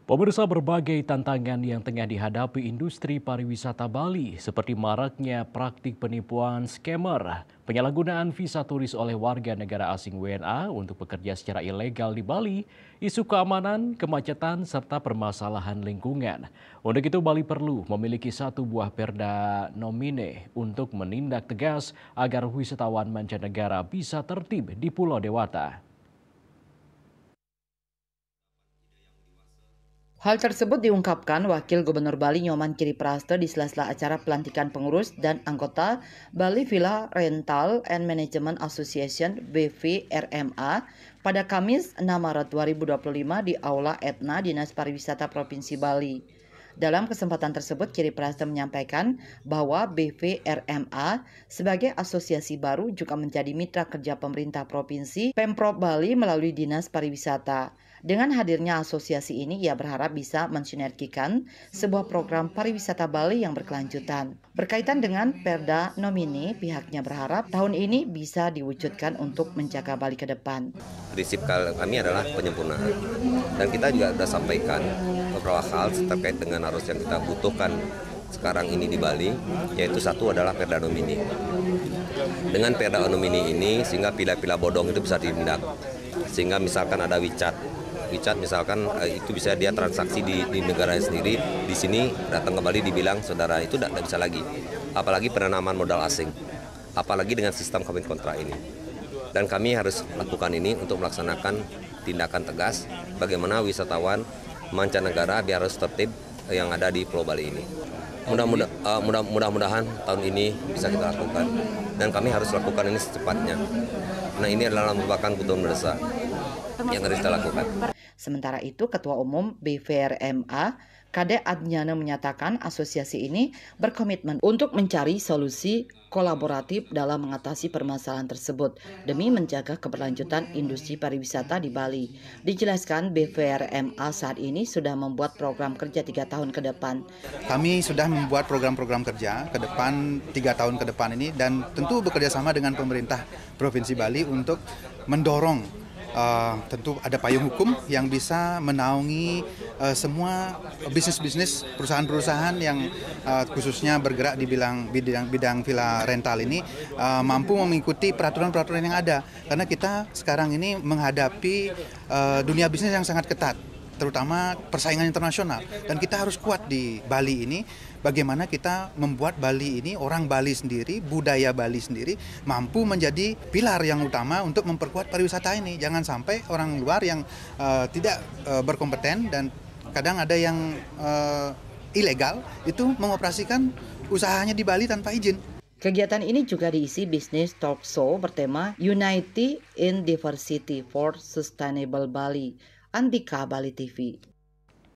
Pemirsa, berbagai tantangan yang tengah dihadapi industri pariwisata Bali seperti maraknya praktik penipuan scammer, penyalahgunaan visa turis oleh warga negara asing WNA untuk bekerja secara ilegal di Bali, isu keamanan, kemacetan, serta permasalahan lingkungan. Untuk itu Bali perlu memiliki satu buah perda nomine untuk menindak tegas agar wisatawan mancanegara bisa tertib di Pulau Dewata. Hal tersebut diungkapkan Wakil Gubernur Bali Nyoman Kiriprasto di sela-sela acara pelantikan pengurus dan anggota Bali Villa Rental and Management Association (BVRMA) pada Kamis 6 Maret 2025 di Aula Etna Dinas Pariwisata Provinsi Bali. Dalam kesempatan tersebut, Kiriprasto menyampaikan bahwa BVRMA sebagai asosiasi baru juga menjadi mitra kerja pemerintah provinsi Pemprov Bali melalui Dinas Pariwisata. Dengan hadirnya asosiasi ini, ia berharap bisa mensinergikan sebuah program pariwisata Bali yang berkelanjutan. Berkaitan dengan Perda Nomini, pihaknya berharap tahun ini bisa diwujudkan untuk menjaga Bali ke depan. Prinsip kami adalah penyempurnaan, dan kita juga sudah sampaikan beberapa hal terkait dengan arus yang kita butuhkan sekarang ini di Bali, yaitu satu adalah Perda Nomini. Dengan Perda Nomini ini, sehingga pila-pila bodong itu bisa ditindak, sehingga misalkan ada WeChat misalkan itu bisa dia transaksi di negara sendiri, di sini datang ke Bali dibilang saudara itu tidak bisa lagi, apalagi penanaman modal asing, apalagi dengan sistem kawin kontra ini. Dan kami harus lakukan ini untuk melaksanakan tindakan tegas bagaimana wisatawan mancanegara biar harus tertib yang ada di Pulau Bali ini. Mudah-mudahan tahun ini bisa kita lakukan, dan kami harus lakukan ini secepatnya. Nah, ini adalah merupakan kebutuhan mendesak yang harus kita lakukan. Sementara itu, Ketua Umum BVRMA, Kade Adnyana menyatakan asosiasi ini berkomitmen untuk mencari solusi kolaboratif dalam mengatasi permasalahan tersebut demi menjaga keberlanjutan industri pariwisata di Bali. Dijelaskan BVRMA saat ini sudah membuat program kerja 3 tahun ke depan. Kami sudah membuat program-program kerja ke depan 3 tahun ke depan ini, dan tentu bekerja sama dengan pemerintah Provinsi Bali untuk mendorong tentu ada payung hukum yang bisa menaungi semua bisnis-bisnis perusahaan-perusahaan yang khususnya bergerak di bidang villa rental ini mampu mengikuti peraturan-peraturan yang ada, karena kita sekarang ini menghadapi dunia bisnis yang sangat ketat, terutama persaingan internasional, dan kita harus kuat di Bali ini. Bagaimana kita membuat Bali ini, orang Bali sendiri, budaya Bali sendiri mampu menjadi pilar yang utama untuk memperkuat pariwisata ini. Jangan sampai orang luar yang tidak berkompeten dan kadang ada yang ilegal itu mengoperasikan usahanya di Bali tanpa izin. Kegiatan ini juga diisi bisnis talk show bertema Unity in Diversity for Sustainable Bali. Andika, Bali TV.